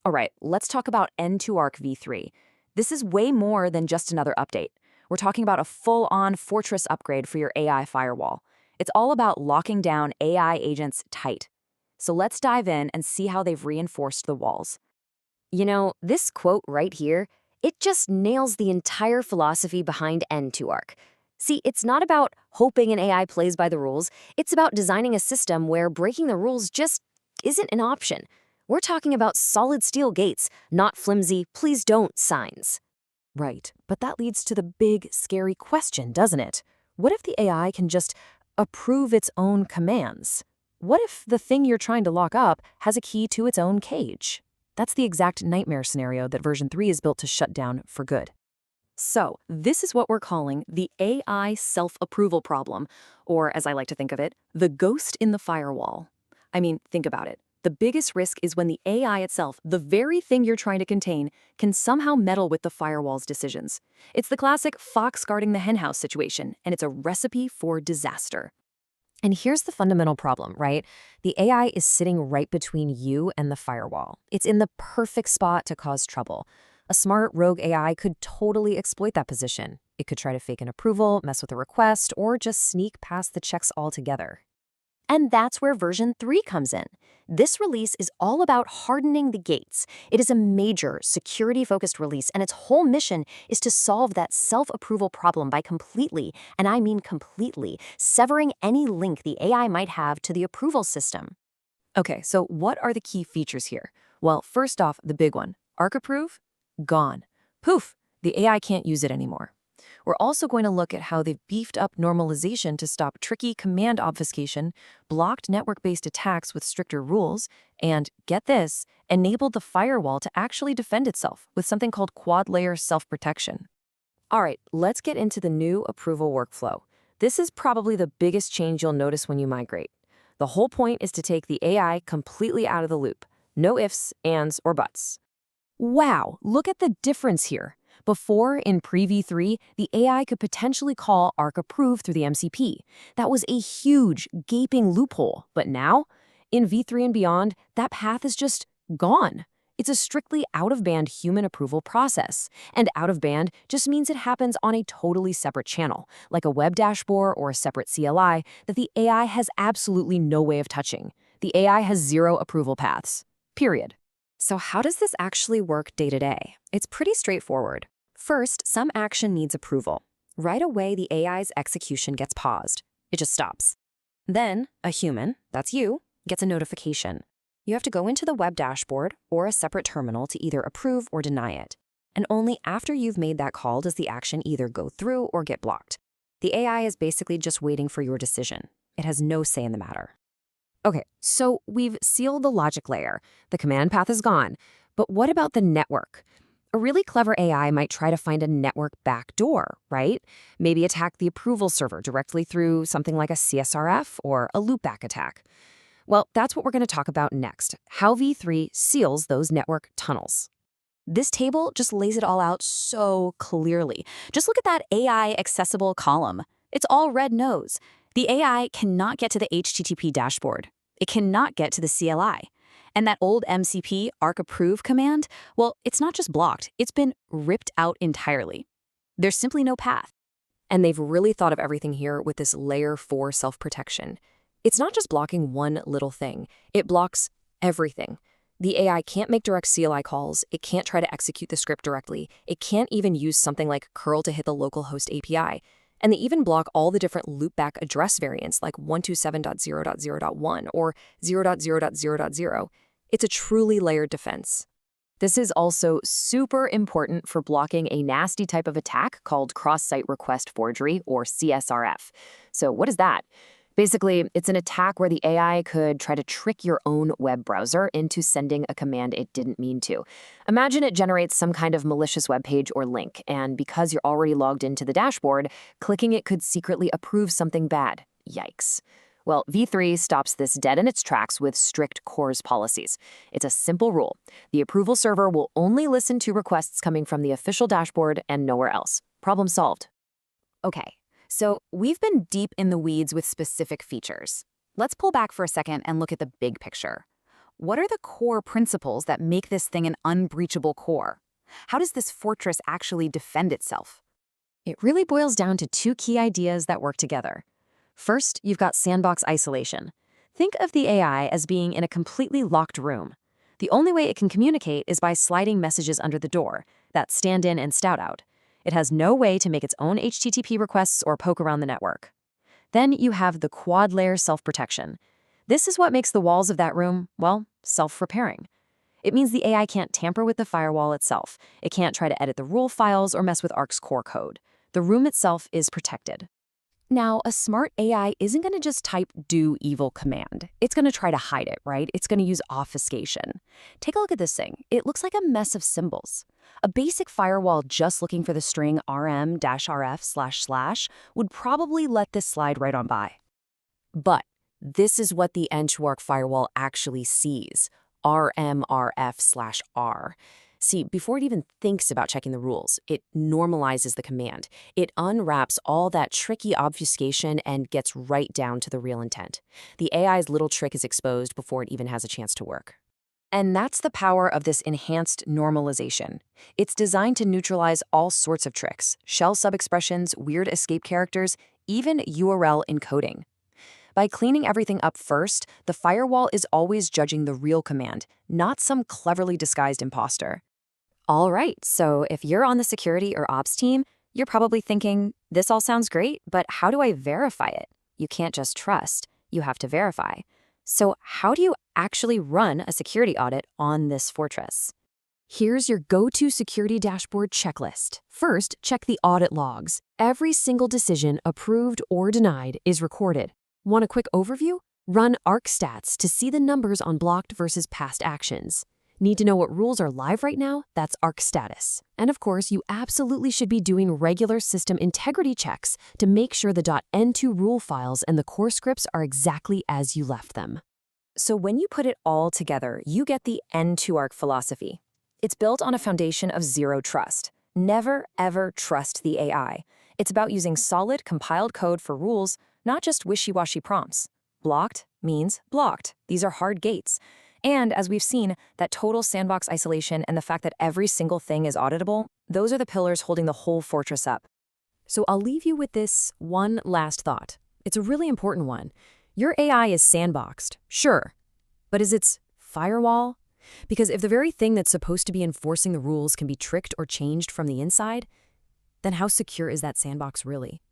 All right, let's talk about N2ARC v3. This is way more than just another update. We're talking about a full-on fortress upgrade for your AI firewall. It's all about locking down AI agents tight. So let's dive in and see how they've reinforced the walls. You know, this quote right here, it just nails the entire philosophy behind N2ARC. See, it's not about hoping an AI plays by the rules. It's about designing a system where breaking the rules just isn't an option. We're talking about solid steel gates, not flimsy "please don't" signs. Right, but that leads to the big, scary question, doesn't it? What if the AI can just approve its own commands? What if the thing you're trying to lock up has a key to its own cage? That's the exact nightmare scenario that version 3 is built to shut down for good. So, this is what we're calling the AI self-approval problem, or as I like to think of it, the ghost in the firewall. I mean, think about it. The biggest risk is when the AI itself, the very thing you're trying to contain, can somehow meddle with the firewall's decisions. It's the classic fox guarding the henhouse situation, and it's a recipe for disaster. And here's the fundamental problem, right? The AI is sitting right between you and the firewall. It's in the perfect spot to cause trouble. A smart rogue AI could totally exploit that position. It could try to fake an approval, mess with a request, or just sneak past the checks altogether. And that's where version 3 comes in. This release is all about hardening the gates. It is a major security-focused release, and its whole mission is to solve that self-approval problem by completely, and I mean completely, severing any link the AI might have to the approval system. Okay, so what are the key features here? Well, first off, the big one, Arc Approve, gone. Poof, the AI can't use it anymore. We're also going to look at how they've beefed up normalization to stop tricky command obfuscation, blocked network-based attacks with stricter rules, and, get this, enabled the firewall to actually defend itself with something called quad-layer self-protection. All right, let's get into the new approval workflow. This is probably the biggest change you'll notice when you migrate. The whole point is to take the AI completely out of the loop. No ifs, ands, or buts. Wow, look at the difference here. Before, in Pre-v3, the AI could potentially call Arc Approve through the MCP. That was a huge, gaping loophole. But now, in v3 and beyond, that path is just gone. It's a strictly out-of-band human approval process. And out-of-band just means it happens on a totally separate channel, like a web dashboard or a separate CLI that the AI has absolutely no way of touching. The AI has zero approval paths. Period. So how does this actually work day to day? It's pretty straightforward. First, some action needs approval. Right away, the AI's execution gets paused. It just stops. Then, a human, that's you, gets a notification. You have to go into the web dashboard or a separate terminal to either approve or deny it. And only after you've made that call does the action either go through or get blocked. The AI is basically just waiting for your decision. It has no say in the matter. Okay, so we've sealed the logic layer. The command path is gone. But what about the network? A really clever AI might try to find a network backdoor, right? Maybe attack the approval server directly through something like a CSRF or a loopback attack. Well, that's what we're going to talk about next, how v3 seals those network tunnels. This table just lays it all out so clearly. Just look at that AI accessible column. It's all red nodes. The AI cannot get to the HTTP dashboard. It cannot get to the CLI. And that old MCP Arc Approve command, well, it's not just blocked, it's been ripped out entirely. There's simply no path. And they've really thought of everything here with this layer 4 self-protection. It's not just blocking one little thing, it blocks everything. The AI can't make direct CLI calls, it can't try to execute the script directly, it can't even use something like curl to hit the localhost API. And they even block all the different loopback address variants like 127.0.0.1 or 0.0.0.0. It's a truly layered defense. This is also super important for blocking a nasty type of attack called cross-site request forgery, or CSRF. So what is that? Basically, it's an attack where the AI could try to trick your own web browser into sending a command it didn't mean to. Imagine it generates some kind of malicious web page or link, and because you're already logged into the dashboard, clicking it could secretly approve something bad. Yikes. Well, v3 stops this dead in its tracks with strict CORS policies. It's a simple rule. The approval server will only listen to requests coming from the official dashboard and nowhere else. Problem solved. Okay. So we've been deep in the weeds with specific features. Let's pull back for a second and look at the big picture. What are the core principles that make this thing an unbreachable core? How does this fortress actually defend itself? It really boils down to two key ideas that work together. First, you've got sandbox isolation. Think of the AI as being in a completely locked room. The only way it can communicate is by sliding messages under the door, that stand in and stout out. It has no way to make its own HTTP requests or poke around the network. Then you have the quad-layer self-protection. This is what makes the walls of that room, well, self-repairing. It means the AI can't tamper with the firewall itself. It can't try to edit the rule files or mess with Arc's core code. The room itself is protected. Now, a smart AI isn't going to just type do evil command. It's going to try to hide it, right? It's going to use obfuscation. Take a look at this thing. It looks like a mess of symbols. A basic firewall just looking for the string rm-rf// would probably let this slide right on by. But this is what the end-to-arc firewall actually sees, rm-rf/r. See, before it even thinks about checking the rules, it normalizes the command. It unwraps all that tricky obfuscation and gets right down to the real intent. The AI's little trick is exposed before it even has a chance to work. And that's the power of this enhanced normalization. It's designed to neutralize all sorts of tricks, shell sub-expressions, weird escape characters, even URL encoding. By cleaning everything up first, the firewall is always judging the real command, not some cleverly disguised imposter. All right, so if you're on the security or ops team, you're probably thinking, this all sounds great, but how do I verify it? You can't just trust, you have to verify. So how do you actually run a security audit on this fortress? Here's your go-to security dashboard checklist. First, check the audit logs. Every single decision, approved or denied, is recorded. Want a quick overview? Run Arc stats to see the numbers on blocked versus past actions. Need to know what rules are live right now? That's Arc status. And of course, you absolutely should be doing regular system integrity checks to make sure the .n2 rule files and the core scripts are exactly as you left them. So when you put it all together, you get the N2Arc philosophy. It's built on a foundation of zero trust. Never, ever trust the AI. It's about using solid, compiled code for rules, not just wishy-washy prompts. Blocked means blocked. These are hard gates. And as we've seen, that total sandbox isolation and the fact that every single thing is auditable, those are the pillars holding the whole fortress up. So I'll leave you with this one last thought. It's a really important one. Your AI is sandboxed, sure, but is its firewall? Because if the very thing that's supposed to be enforcing the rules can be tricked or changed from the inside, then how secure is that sandbox really?